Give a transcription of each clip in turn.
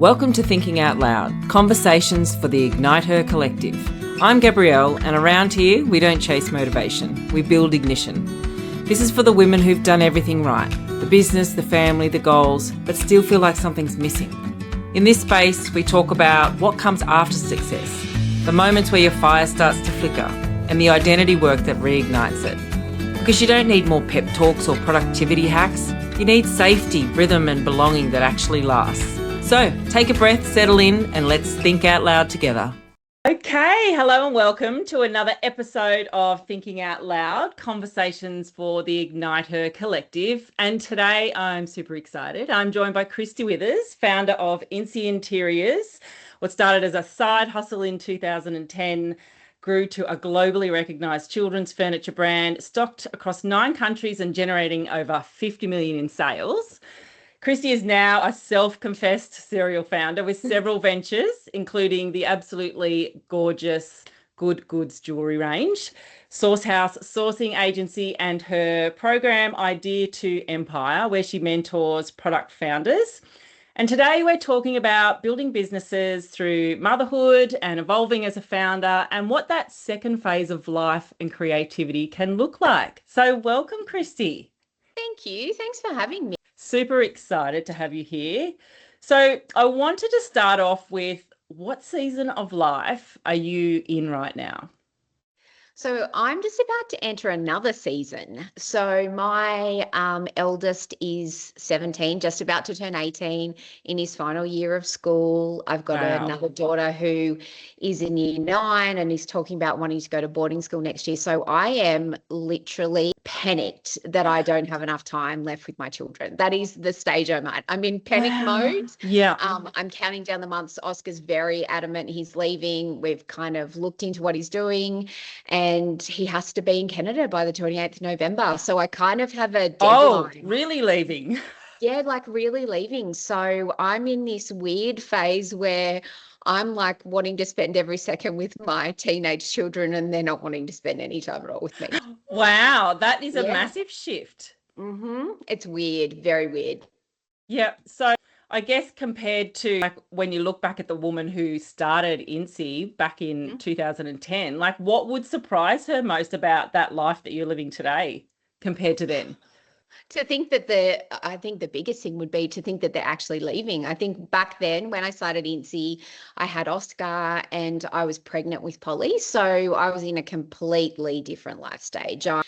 Welcome to Thinking Out Loud, conversations for the Ignite Her Collective. I'm Gabrielle, and around here, we don't chase motivation, we build ignition. This is for the women who've done everything right, the business, the family, the goals, but still feel like something's missing. In this space, we talk about what comes after success, the moments where your fire starts to flicker, and the identity work that reignites it. Because you don't need more pep talks or productivity hacks, you need safety, rhythm, and belonging that actually lasts. So take a breath, settle in, and let's think out loud together. Okay, hello and welcome to another episode of Thinking Out Loud, conversations for the Ignite Her Collective. And today I'm super excited. I'm joined by Kristy Withers, founder of Incy Interiors. What started as a side hustle in 2010 grew to a globally recognised children's furniture brand, stocked across 9 countries and generating over 50 million in sales. Kristy is now a self-confessed serial founder with several ventures, including the absolutely gorgeous Good Goods jewellery range, Source House sourcing agency, and her program Idea to Empire, where she mentors product founders. And today we're talking about building businesses through motherhood and evolving as a founder and what that second phase of life and creativity can look like. So welcome, Kristy. Thank you. Thanks for having me. Super excited to have you here. So I wanted to start off with, what season of life are you in right now? So I'm just about to enter another season. So my eldest is 17, just about to turn 18 in his final year of school. I've got another daughter who is in year 9 and is talking about wanting to go to boarding school next year. So I am literally panicked that I don't have enough time left with my children. That is the stage I'm at. I'm in panic mode. Yeah. I'm counting down the months. Oscar's very adamant he's leaving. We've kind of looked into what he's doing, and he has to be in Canada by the 28th of November. So I kind of have a deadline. Oh, really leaving? Yeah, like really leaving. So I'm in this weird phase where I'm like wanting to spend every second with my teenage children, and they're not wanting to spend any time at all with me. Wow, that is a massive shift. It's weird, very weird. Yeah. So I guess compared to like when you look back at the woman who started Incy back in 2010, like what would surprise her most about that life that you're living today compared to then? To think that I think the biggest thing would be to think that they're actually leaving. I think back then when I started Incy, I had Oscar and I was pregnant with Polly. So I was in a completely different life stage. I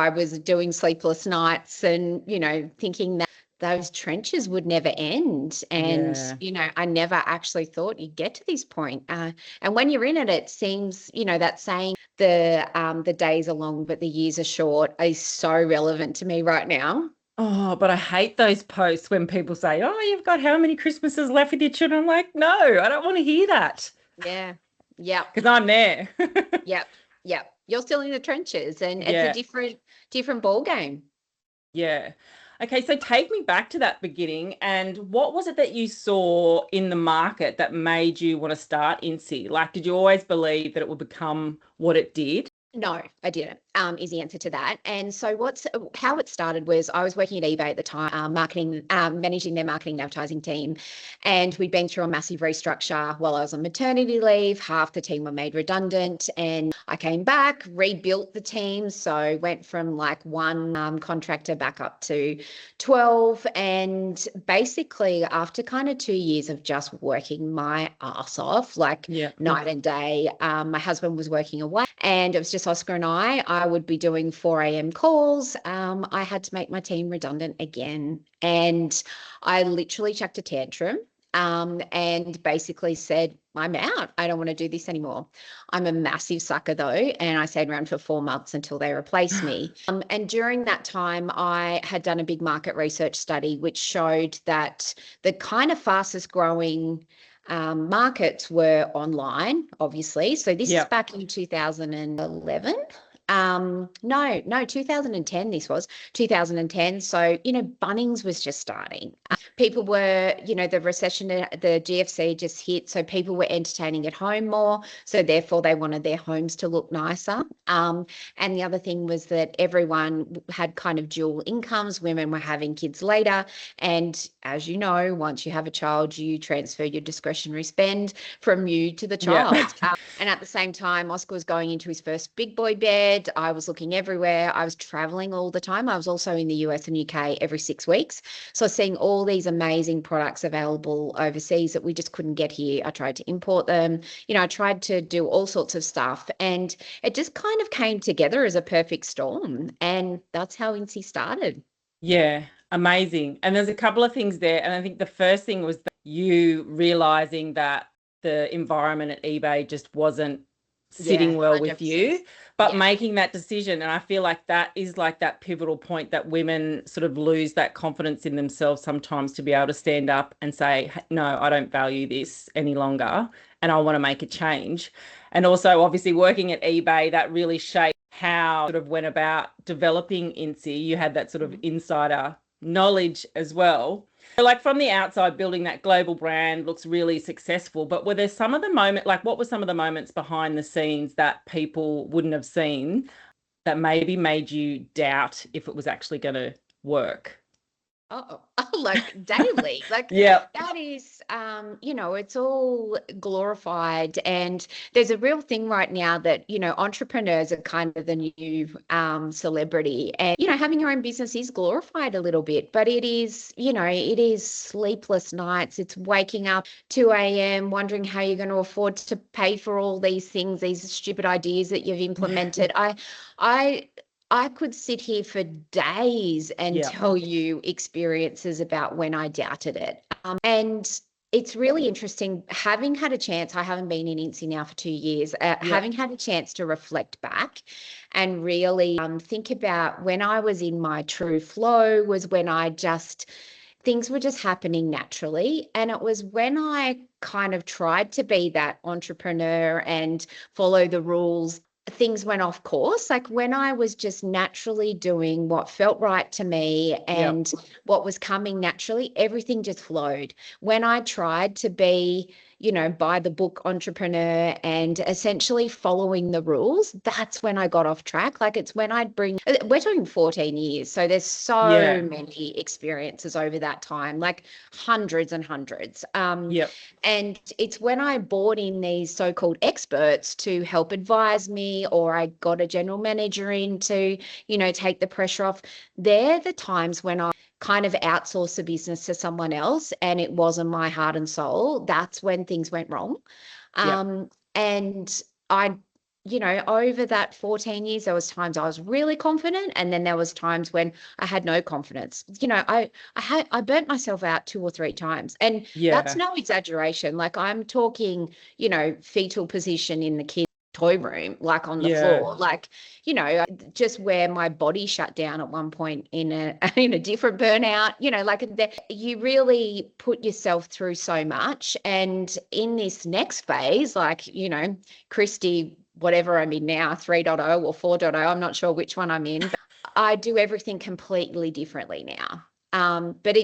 was doing sleepless nights and, thinking that those trenches would never end. And, I never actually thought you'd get to this point. And when you're in it, it seems, that saying, the days are long, but the years are short, is so relevant to me right now. Oh, but I hate those posts when people say, oh, you've got how many Christmases left with your children? I'm like, no, I don't want to hear that. Yeah. Yeah. Because I'm there. Yep. Yep. You're still in the trenches, and it's a different ball game. Yeah. Okay, so take me back to that beginning, and what was it that you saw in the market that made you want to start Incy? Like, did you always believe that it would become what it did? No, I didn't, is the answer to that. And so how it started was I was working at eBay at the time, managing their marketing and advertising team. And we'd been through a massive restructure while I was on maternity leave. Half the team were made redundant, and I came back, rebuilt the team. So went from like one contractor back up to 12. And basically after kind of 2 years of just working my ass off, like night and day, my husband was working away, and it was just Oscar and I would be doing 4 a.m. calls. I had to make my team redundant again. And I literally chucked a tantrum and basically said, I'm out. I don't want to do this anymore. I'm a massive sucker though. And I stayed around for 4 months until they replaced me. And during that time, I had done a big market research study, which showed that the kind of fastest growing markets were online, obviously. So this is back in 2011. No, 2010, this was 2010. So, Bunnings was just starting. People were, the recession, the GFC just hit. So people were entertaining at home more. So therefore they wanted their homes to look nicer. And the other thing was that everyone had kind of dual incomes. Women were having kids later. And as you know, once you have a child, you transfer your discretionary spend from you to the Yeah. child. And at the same time, Oscar was going into his first big boy bed. I was looking everywhere. I was traveling all the time. I was also in the US and UK every 6 weeks. So I was seeing all these amazing products available overseas that we just couldn't get here. I tried to import them. I tried to do all sorts of stuff. And it just kind of came together as a perfect storm. And that's how Incy started. Yeah, amazing. And there's a couple of things there. And I think the first thing was that you realizing that the environment at eBay just wasn't sitting Yeah, well with 100%. you, but Yeah. making that decision. And I feel like that is like that pivotal point that women sort of lose that confidence in themselves sometimes to be able to stand up and say, "Hey, no, I don't value this any longer and I want to make a change." And also obviously working at eBay, that really shaped how sort of went about developing Incy. You had that sort of insider knowledge as well. So like from the outside, building that global brand looks really successful, but were there some of the like what were some of the moments behind the scenes that people wouldn't have seen that maybe made you doubt if it was actually going to work? Oh, like daily, like Yeah. that is, it's all glorified. And there's a real thing right now that, entrepreneurs are kind of the new celebrity. And, having your own business is glorified a little bit, but it is sleepless nights. It's waking up 2 a.m., wondering how you're going to afford to pay for all these things, these stupid ideas that you've implemented. I could sit here for days and Yeah. tell you experiences about when I doubted it. And it's really interesting having had a chance. I haven't been in Incy now for 2 years, Yeah. having had a chance to reflect back and really think about when I was in my true flow was when things were just happening naturally. And it was when I kind of tried to be that entrepreneur and follow the rules, things went off course. Like when I was just naturally doing what felt right to me Yeah. and what was coming naturally, everything just flowed. When I tried to be, by the book entrepreneur and essentially following the rules, that's when I got off track. Like it's when we're talking 14 years. So there's so Yeah. many experiences over that time, like hundreds and hundreds. Yeah. And it's when I brought in these so-called experts to help advise me, or I got a general manager in to, take the pressure off. They're the times when I kind of outsource a business to someone else and it wasn't my heart and soul. That's when things went wrong. Yeah. And I, over that 14 years, there was times I was really confident, and then there was times when I had no confidence. I burnt myself out 2 or 3 times, and that's Yeah. no exaggeration. Like I'm talking, fetal position in the kids' toy room, like on the Yeah. floor, like, just where my body shut down at one point in a in a different burnout, like you really put yourself through so much. And in this next phase, like, Kristy, whatever I'm in now, 3.0 or 4.0, I'm not sure which one I'm in, but I do everything completely differently now. But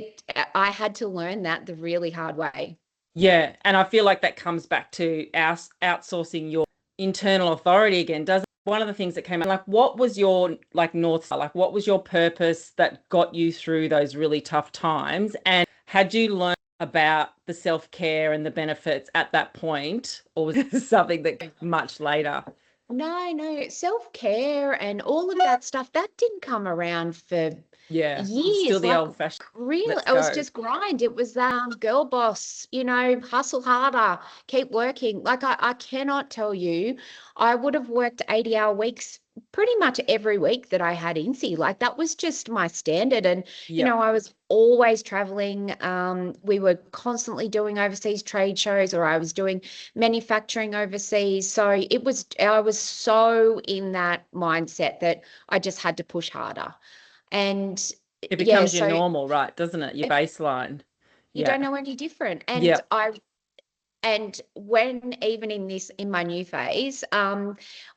I had to learn that the really hard way. Yeah. And I feel like that comes back to outsourcing your internal authority again. Does one of the things that came out, like what was your like North Star? Like what was your purpose that got you through those really tough times? And had you learned about the self-care and the benefits at that point, or was it something that came much later? No, self-care and all of that stuff, that didn't come around for Yeah. Still years. the Like old fashioned, really, let's it was go. just grind. It was that girl boss, hustle harder, keep working. Like I cannot tell you, I would have worked 80-hour weeks pretty much every week that I had Incy. Like that was just my standard. And, Yep. I was always traveling. We were constantly doing overseas trade shows, or I was doing manufacturing overseas. So I was so in that mindset that I just had to push harder. And It yeah, becomes your so normal, right? Doesn't it? Your if baseline. you Yeah. don't know any different. And Yep. And when, even in my new phase,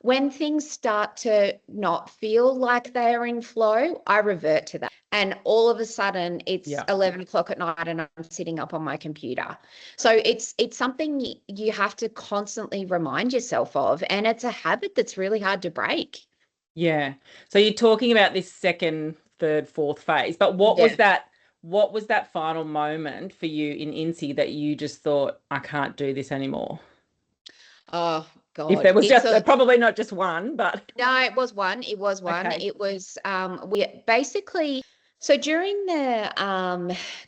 when things start to not feel like they are in flow, I revert to that. And all of a sudden it's 11 o'clock at night and I'm sitting up on my computer. So it's something you have to constantly remind yourself of. And it's a habit that's really hard to break. Yeah. So you're talking about this second, third, fourth phase, but what was that final moment for you in Incy that you just thought, I can't do this anymore? Oh If there God, was just probably not just one, but no, it was one. It was one. okay. It was we basically, so during the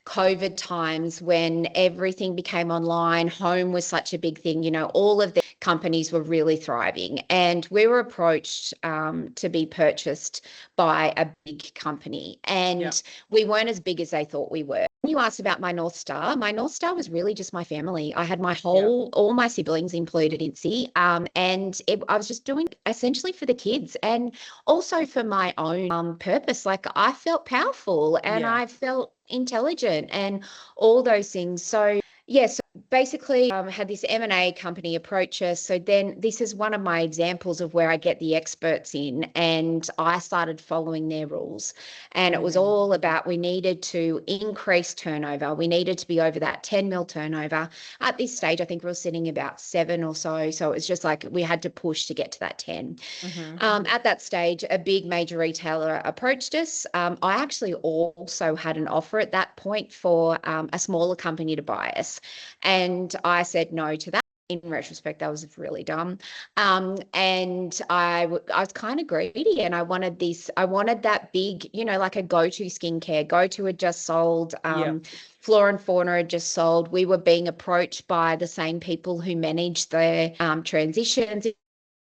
COVID times when everything became online, home was such a big thing, all of the companies were really thriving, and we were approached to be purchased by a big company, and we weren't as big as they thought we were. You asked about my North Star. My North Star was really just my family. I had all my siblings included in C, and I was just doing essentially for the kids and also for my own purpose. Like I felt powerful and I felt intelligent and all those things. So yes, basically had this M&A company approach us. So then this is one of my examples of where I get the experts in, and I started following their rules. And it was all about, we needed to increase turnover. We needed to be over that 10 mil turnover. At this stage, I think we were sitting about 7 or so. So it was just like we had to push to get to that 10. At that stage, a big major retailer approached us. I actually also had an offer at that point for a smaller company to buy us. And I said no to that. In retrospect, that was really dumb. And I was kind of greedy, and I wanted that big, like a go-to skincare. Go-to had just sold. Flora and Fauna had just sold. We were being approached by the same people who managed the transitions.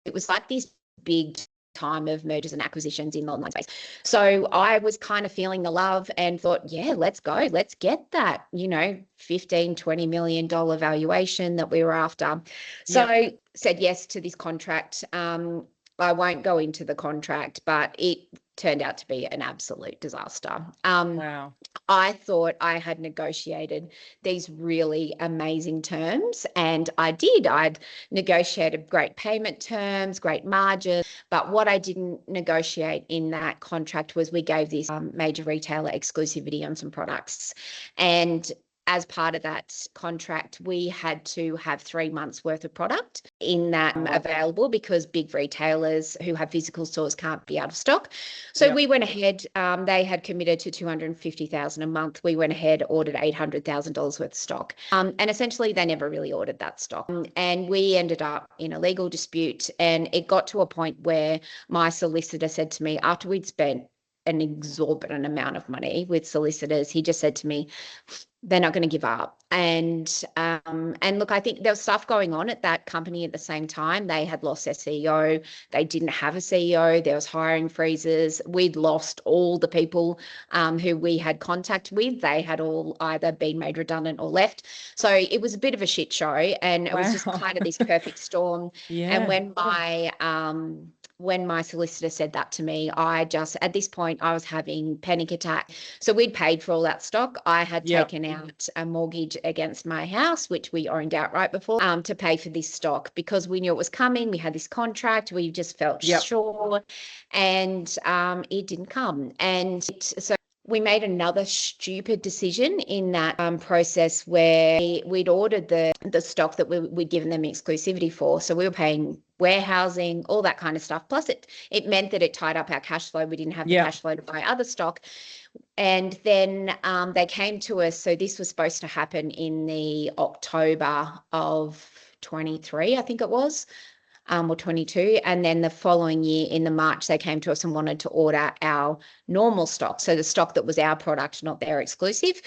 It was like this big time of mergers and acquisitions in the online space. So I was kind of feeling the love and thought, yeah, let's go. Let's get that, $15-20 million valuation that we were after. So I said yes to this contract. I won't go into the contract, but it turned out to be an absolute disaster. Wow. I thought I had negotiated these really amazing terms, and I did. I'd negotiated great payment terms, great margins, but what I didn't negotiate in that contract was we gave this major retailer exclusivity on some products. And as part of that contract, we had to have 3 months worth of product in that available, because big retailers who have physical stores can't be out of stock. So we went ahead, they had committed to $250,000 a month. We went ahead, ordered $800,000 worth of stock. And essentially they never really ordered that stock. And we ended up in a legal dispute, and it got to a point where my solicitor said to me, after we'd spent an exorbitant amount of money with solicitors, he just said to me, they're not going to give up. And look, I think there was stuff going on at that company at the same time. They had lost their CEO. They didn't have a CEO. There was hiring freezes. We'd lost all the people who we had contact with. They had all either been made redundant or left. So it was a bit of a shit show, and it was just kind of this perfect storm. And when my solicitor said that to me, at this point, I was having panic attack. So we'd paid for all that stock. I had taken out a mortgage against my house, which we owned outright before, to pay for this stock, because we knew it was coming. We had this contract. We just felt sure, and it didn't come. And so we made another stupid decision in that process, where we'd ordered the stock that we'd given them exclusivity for. So we were paying warehousing, all that kind of stuff. Plus it meant that it tied up our cash flow. We didn't have the cash flow to buy other stock. And then they came to us. So this was supposed to happen in the October of 23, I think it was. Or 22. And then the following year in the March, they came to us and wanted to order our normal stock. So the stock that was our product, not their exclusive,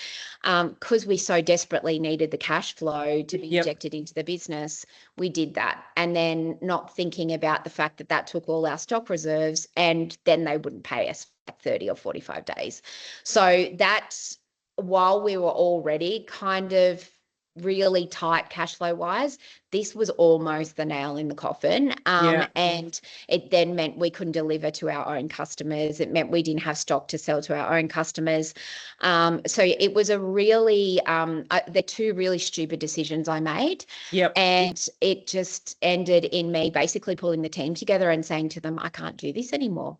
because we so desperately needed the cash flow to be injected into the business, we did that. And then not thinking about the fact that took all our stock reserves, and then they wouldn't pay us for 30 or 45 days. So that's, while we were already kind of really tight cash flow wise, this was almost the nail in the coffin. Yeah. And it then meant we couldn't deliver to our own customers. It meant we didn't have stock to sell to our own customers. So it was a really, the two really stupid decisions I made. Yep. And it just ended in me basically pulling the team together and saying to them, I can't do this anymore.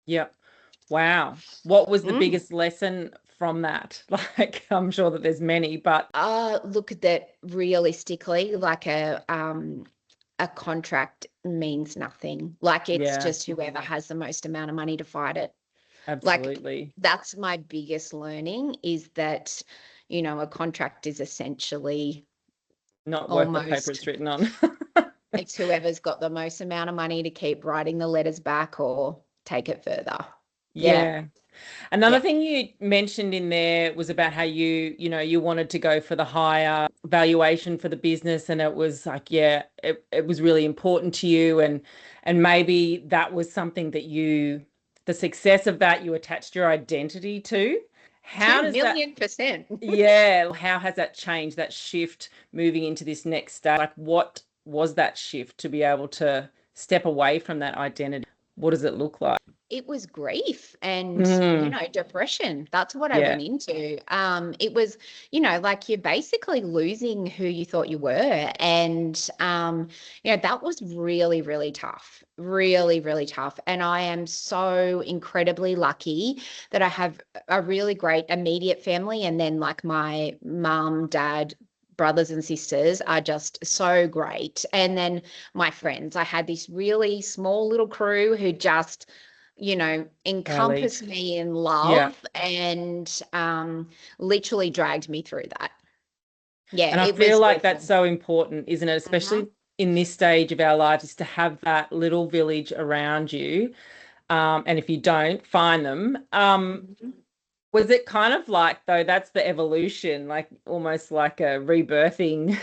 Yep. Wow. What was the Mm. biggest lesson from that? Like, I'm sure that there's many, but Look at that realistically, like a contract means nothing. Like it's yeah, just whoever has the most amount of money to fight it. Like absolutely. that's my biggest learning is that, a contract is essentially Not worth the paper it's almost written on. it's whoever's got the most amount of money to keep writing the letters back or take it further. Yeah. Yeah. Another Yeah. thing you mentioned in there was about how you wanted to go for the higher valuation for the business, and it was like, yeah, it was really important to you, and maybe that was something that the success of that you attached your identity to. How Two does that, million percent. yeah, how has that changed, that shift moving into this next stage? Like, what was that shift to be able to step away from that identity? What does it look like? It was grief and, Mm, depression. That's what I yeah, went into. It was, like you're basically losing who you thought you were. And, that was really, really tough, really, really tough. And I am so incredibly lucky that I have a really great immediate family. And then like my mum, dad, brothers and sisters are just so great. And then my friends, I had this really small little crew who just rallied. encompassed me in Yeah. love and literally dragged me through that. Yeah, And I it feel was like that's awful. so important, isn't it? Mhm. Especially in this stage of our lives, is to have that little village around you. And if you don't, find them. Mhm. Was it kind of like, though, that's the evolution, like almost like a rebirthing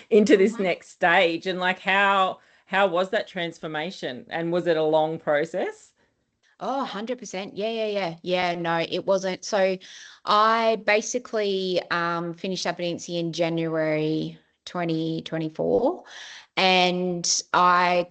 into this Mhm. next stage? And like how was that transformation? And was it a long process? Oh, 100%. Yeah, yeah, yeah. Yeah, no, it wasn't. So I basically finished up at Incy in January 2024. And I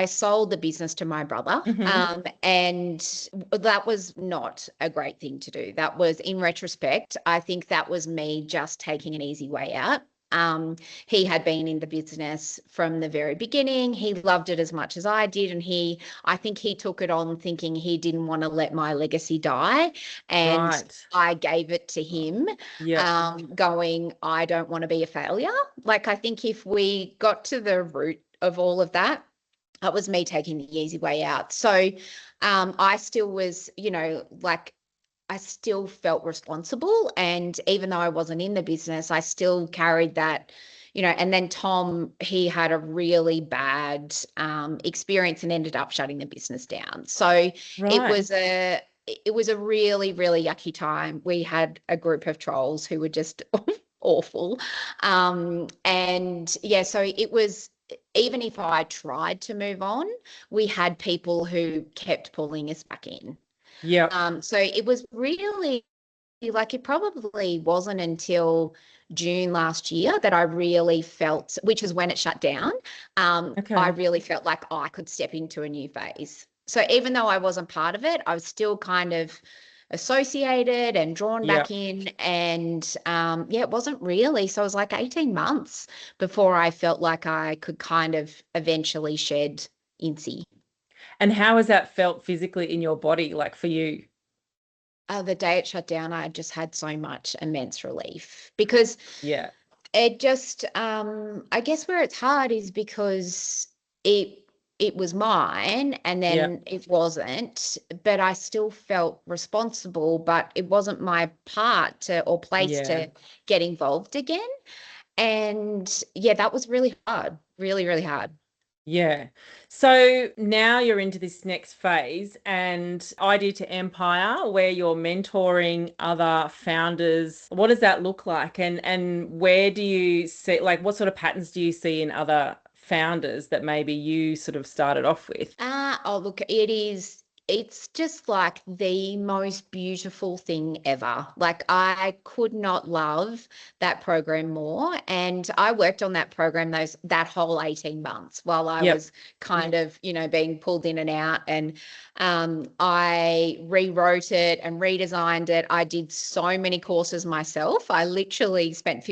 sold the business to my brother. Hmm. And that was not a great thing to do. That was, in retrospect, I think that was me just taking an easy way out. Um, he had been in the business from the very beginning. He loved it as much as I did. And I think he took it on thinking he didn't want to let my legacy die. And Right. I gave it to him, Yep. going, I don't want to be a failure. Like, I think if we got to the root of all of that, that was me taking the easy way out. So I still was, like, I still felt responsible. And even though I wasn't in the business, I still carried that, and then Tom, he had a really bad experience and ended up shutting the business down. So it Right. was a, it was a really, really yucky time. We had a group of trolls who were just awful. And yeah, so it was, even if I tried to move on, we had people who kept pulling us back in. Yep. So it was really like it probably wasn't until June last year that I really felt, which is when it shut down. I Okay. really felt like I could step into a new phase. So even though I wasn't part of it, I was still kind of associated and drawn back Yep. in. And yeah, it wasn't really. So it was like 18 months before I felt like I could kind of eventually shed Incy. And how has that felt physically in your body, like for you? The day it shut down, I just had so much immense relief because Yeah. it just, I guess where it's hard is because it it was mine and Yeah. then it wasn't, but I still felt responsible, but it wasn't my part to or place Yeah. to get involved again. And yeah, that was really hard, really, really hard. Yeah. So now you're into this next phase and Idea to Empire, where you're mentoring other founders. What does that look like? And where do you see, like, what sort of patterns do you see in other founders that maybe you sort of started off with? Oh, look, it is. it's just like the most beautiful thing ever. Like I could not love that program more. And I worked on that program that whole 18 months while I Yep. was kind of, being pulled in and out. And I rewrote it and redesigned it. I did so many courses myself. I literally spent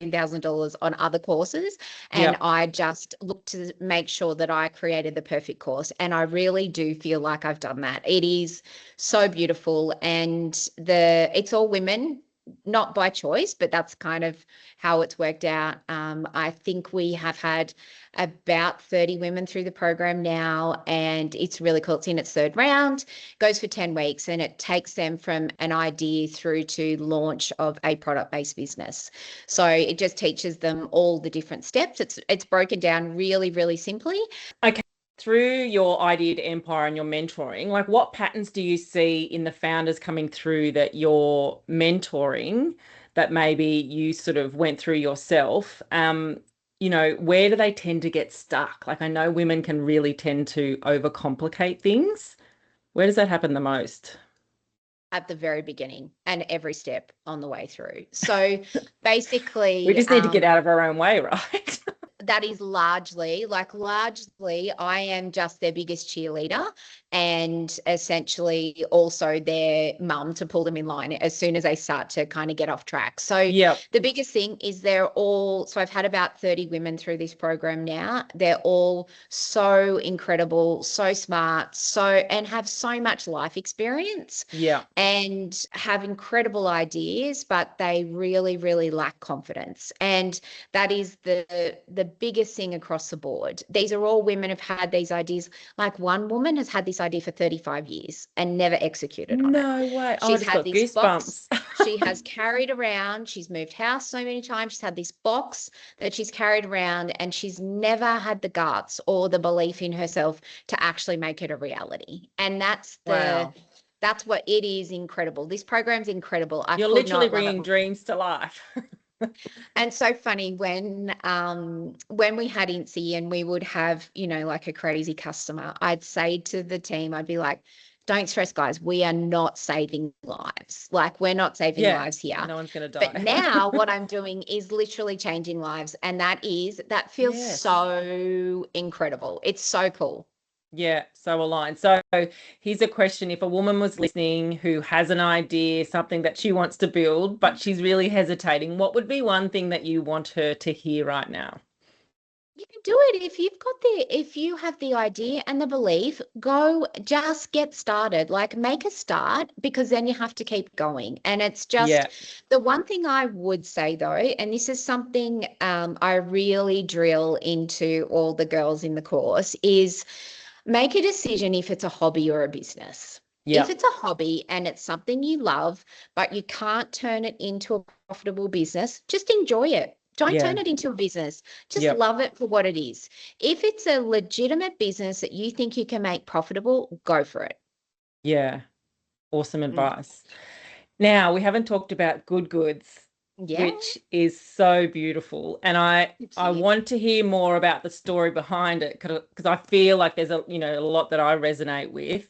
$15,000 on other courses, and Yep. I just looked to make sure that I created the perfect course. And I really do feel like I've done that. It is so beautiful, and it's all women, not by choice, but that's kind of how it's worked out. I think we have had about 30 women through the program now, and it's really cool. It's in its third round, goes for 10 weeks, and it takes them from an idea through to launch of a product-based business. So it just teaches them all the different steps. It's broken down really, really simply. Okay. Through your idea to empire and your mentoring, like what patterns do you see in the founders coming through that you're mentoring that maybe you sort of went through yourself? Where do they tend to get stuck? Like I know women can really tend to overcomplicate things. Where does that happen the most? At the very beginning and every step on the way through. So We basically, just need to get out of our own way, right? that is largely I am just their biggest cheerleader and essentially also their mum to pull them in line as soon as they start to kind of get off track. So Yep. the biggest thing is so I've had about 30 women through this program now. They're all so incredible, so smart, and have so much life experience Yeah. and have incredible ideas, but they really, really lack confidence. And that is the biggest thing across the board. These are all women who've had these ideas. Like one woman has had this idea for 35 years and never executed on it. No way. Oh, I She's just had got this box goosebumps. she has carried around. She's moved house so many times. She's had this box that she's carried around, and she's never had the guts or the belief in herself to actually make it a reality. And Wow. that's what it is. Incredible. This program's incredible. I You're could literally not love it. bringing dreams to life. And so funny when we had Incy and we would have, like a crazy customer, I'd say to the team, I'd be like, don't stress, guys. We are not saving lives. Like we're not saving Yeah. lives here. No one's going to But die. now what I'm doing is literally changing lives. And that feels Yes. so incredible. It's so cool. Yeah, so aligned. So here's a question. If a woman was listening who has an idea, something that she wants to build, but she's really hesitating, what would be one thing that you want her to hear right now? You can do it if you have the idea and the belief, go just get started. Like make a start, because then you have to keep going. And it's just the one thing I would say though, and this is something I really drill into all the girls in the course, is make a decision if it's a hobby or a business. Yeah. If it's a hobby and it's something you love, but you can't turn it into a profitable business, just enjoy it. Don't turn it into a business. Just love it for what it is. If it's a legitimate business that you think you can make profitable, go for it. Yeah. Awesome advice. Now, we haven't talked about Good Goods, which is so beautiful. And I want to hear more about the story behind it, because I feel like there's a lot that I resonate with.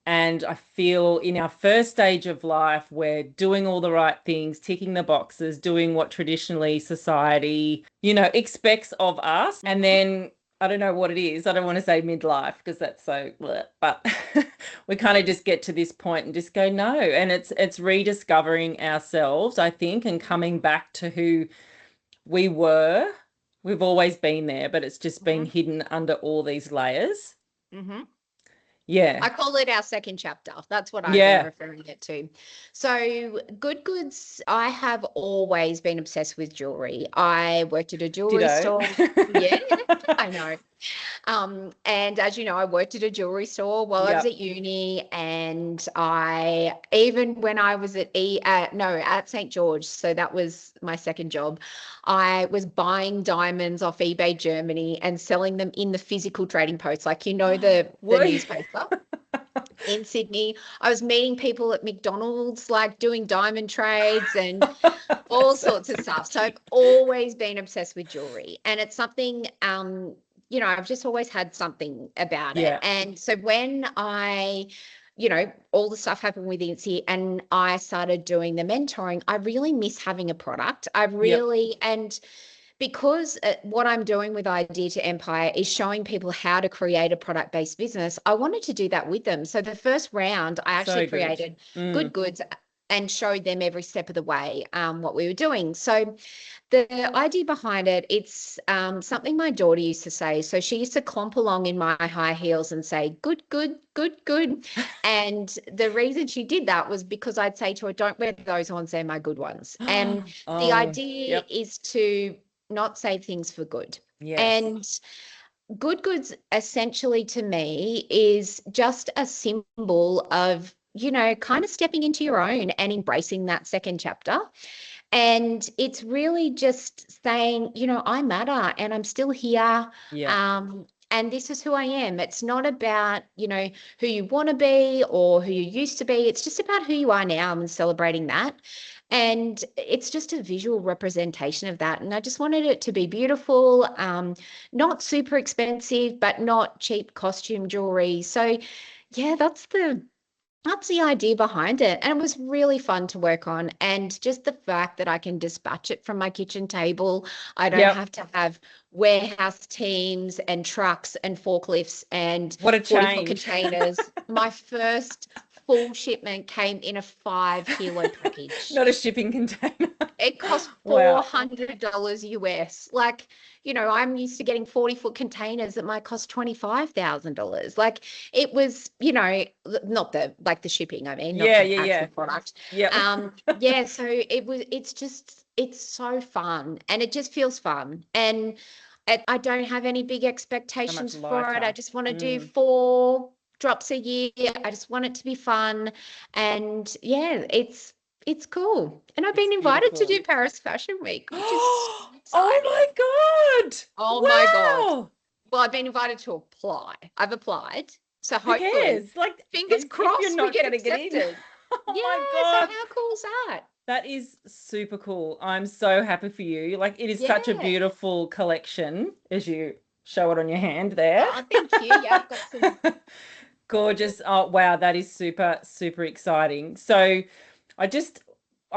And I feel in our first stage of life, we're doing all the right things, ticking the boxes, doing what traditionally society, expects of us. And then I don't know what it is. I don't want to say midlife because that's so, but we kind of just get to this point and just go, no. And it's rediscovering ourselves, I think, and coming back to who we were. We've always been there, but it's just been hidden under all these layers. Mm-hmm. Yeah. I call it our second chapter. That's what I've been referring it to. So Good Goods, I have always been obsessed with jewelry. I worked at a jewelry store. Yeah, I know. And as you know, I worked at a jewelry store while I was at uni, and even when I was at St. George, so that was my second job, I was buying diamonds off eBay Germany and selling them in the physical trading post, like the newspaper in Sydney. I was meeting people at McDonald's, like doing diamond trades and all sorts of stuff. So I've always been obsessed with jewelry, and it's something I've just always had something about it. And so when I all the stuff happened with Incy and I started doing the mentoring, I really miss having a product. And because what I'm doing with Idea to Empire is showing people how to create a product-based business, I wanted to do that with them. So the first round, I actually created good goods and showed them every step of the way what we were doing. So the idea behind it, it's something my daughter used to say. So she used to clomp along in my high heels and say, good, good, good, good. And the reason she did that was because I'd say to her, don't wear those ones, they're my good ones. And the idea is to not say things for good. Yes. And good goods essentially to me is just a symbol of, kind of stepping into your own and embracing that second chapter. And it's really just saying, I matter and I'm still here. And this is who I am. It's not about, who you want to be or who you used to be. It's just about who you are now and celebrating that. And it's just a visual representation of that. And I just wanted it to be beautiful, not super expensive, but not cheap costume jewelry. So yeah, that's the idea behind it. And it was really fun to work on. And just the fact that I can dispatch it from my kitchen table. I don't have to have warehouse teams and trucks and forklifts and what a 40-foot containers. My first full shipment came in a 5-kilo package. Not a shipping container. It cost $400 US. Like, I'm used to getting 40-foot containers that might cost $25,000. Like it was, not the shipping, I mean, not the actual product. So it's so fun and it just feels fun. And I don't have any big expectations for it. I just want to do 4 drops a year. I just want it to be fun. And yeah, it's cool. And I've been invited to do Paris Fashion Week, which is so oh my God. Oh my God. Well, I've been invited to apply. I've applied. So hopefully, fingers crossed, you're not going to get in. Oh my God. So how cool is that? That is super cool. I'm so happy for you. Like it is such a beautiful collection as you show it on your hand there. Oh, thank you. Yeah, I've got some. Gorgeous. Oh, wow. That is super, super exciting. So I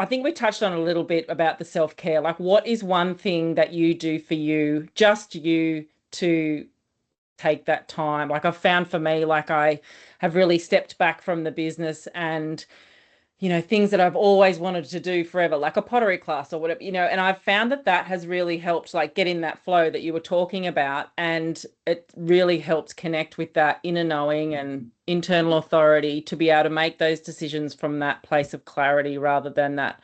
think we touched on a little bit about the self-care. Like what is one thing that you do for you, just you, to take that time? Like I've found for me, like I have really stepped back from the business and, things that I've always wanted to do forever, like a pottery class or whatever, and I've found that has really helped like get in that flow that you were talking about. And it really helps connect with that inner knowing and internal authority to be able to make those decisions from that place of clarity rather than that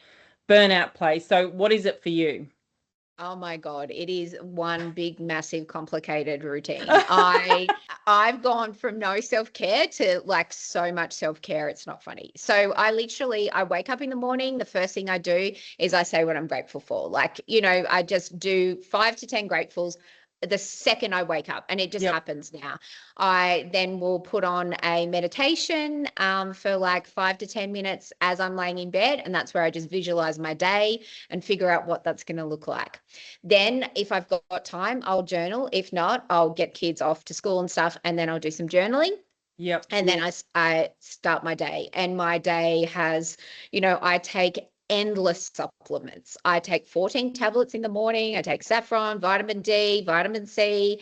burnout place. So what is it for you? Oh my God, it is one big, massive, complicated routine. I've gone from no self-care to like so much self-care, it's not funny. So I wake up in the morning, the first thing I do is I say what I'm grateful for. Like, I just do 5 to 10 gratefuls the second I wake up, and it just happens now. I then will put on a meditation for like 5 to 10 minutes as I'm laying in bed, and that's where I just visualize my day and figure out what that's going to look like. Then if I've got time, I'll journal. If not, I'll get kids off to school and stuff, and then I'll do some journaling. And then I start my day, and my day has, I take endless supplements. I take 14 tablets in the morning. I take saffron, vitamin D, vitamin C,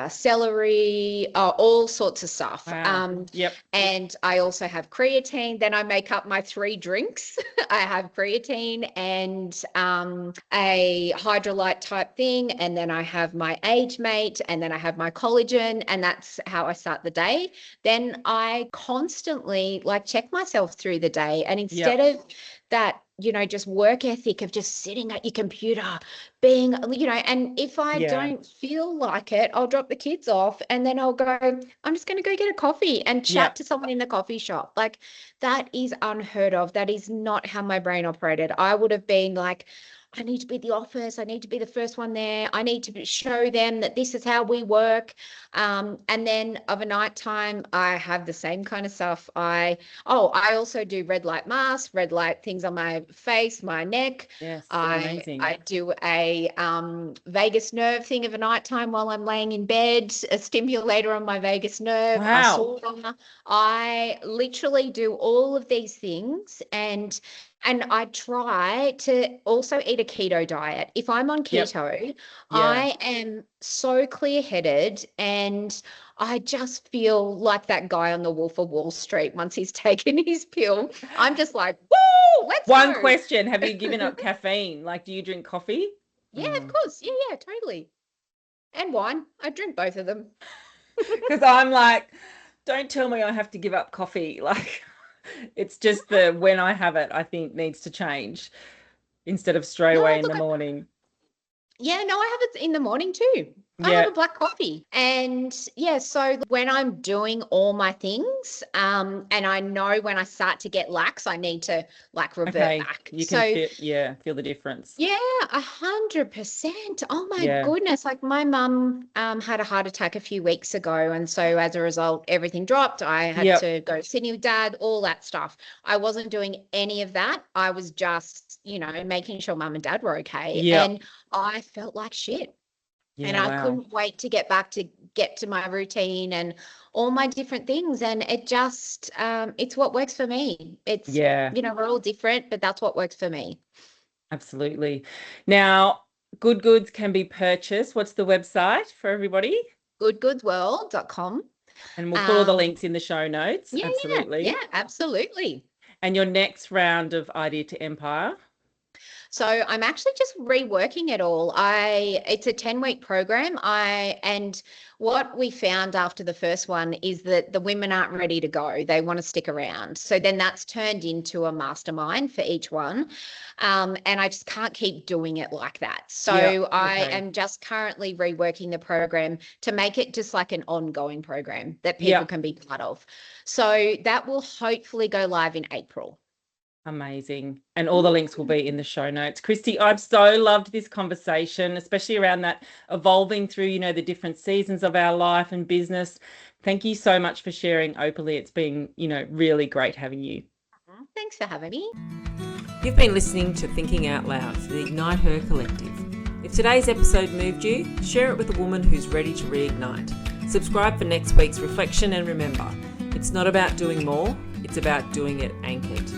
celery, all sorts of stuff. Wow. And I also have creatine. Then I make up my 3 drinks. I have creatine and a hydrolyte type thing. And then I have my age mate, and then I have my collagen, and that's how I start the day. Then I constantly like check myself through the day. And instead of that, just work ethic of just sitting at your computer being, and if I don't feel like it, I'll drop the kids off and then I'll go, I'm just going to go get a coffee and chat to someone in the coffee shop. Like that is unheard of. That is not how my brain operated. I would have been like, I need to be at the office. I need to be the first one there. I need to show them that this is how we work. And then of a night time, I have the same kind of stuff. I also do red light masks, red light things on my face, my neck. Yes, amazing. I do a vagus nerve thing of a night time while I'm laying in bed, a stimulator on my vagus nerve. Wow. I literally do all of these things, and I try to also eat a keto diet. If I'm on keto, Yeah. I am so clear-headed, and I just feel like that guy on the Wolf of Wall Street once he's taken his pill. I'm just like, woo, let's One go. question, have you given up caffeine? Like, do you drink coffee? Yeah, of course. Yeah, totally. And wine. I drink both of them. Because I'm like, don't tell me I have to give up coffee. Like, it's just the when I have it, I think needs to change instead of straight away in the morning. Yeah, no, I have it in the morning too. I have a black coffee. And yeah, so when I'm doing all my things, and I know when I start to get lax, I need to like revert back. You can feel the difference. Yeah, 100%. Oh my goodness. Like my mum had a heart attack a few weeks ago. And so as a result, everything dropped. I had to go to Sydney with Dad, all that stuff. I wasn't doing any of that. I was just, making sure Mum and Dad were okay. And I felt like shit. And I couldn't wait to get to my routine and all my different things. And it just, it's what works for me. It's, we're all different, but that's what works for me. Absolutely. Now, Good Goods can be purchased. What's the website for everybody? goodgoodsworld.com. And we'll put all the links in the show notes. Absolutely. Yeah, absolutely. And your next round of Idea to Empire? So I'm actually just reworking it all. It's a 10-week program. And what we found after the first one is that the women aren't ready to go. They want to stick around. So then that's turned into a mastermind for each one. And I just can't keep doing it like that. So I am just currently reworking the program to make it just like an ongoing program that people can be part of. So that will hopefully go live in April. Amazing. And all the links will be in the show notes. Kristy, I've so loved this conversation, especially around that evolving through, the different seasons of our life and business. Thank you so much for sharing openly. It's been, really great having you. Thanks for having me. You've been listening to Thinking Out Loud for the Ignite Her Collective. If today's episode moved you, share it with a woman who's ready to reignite. Subscribe for next week's reflection, and remember, it's not about doing more, it's about doing it anchored.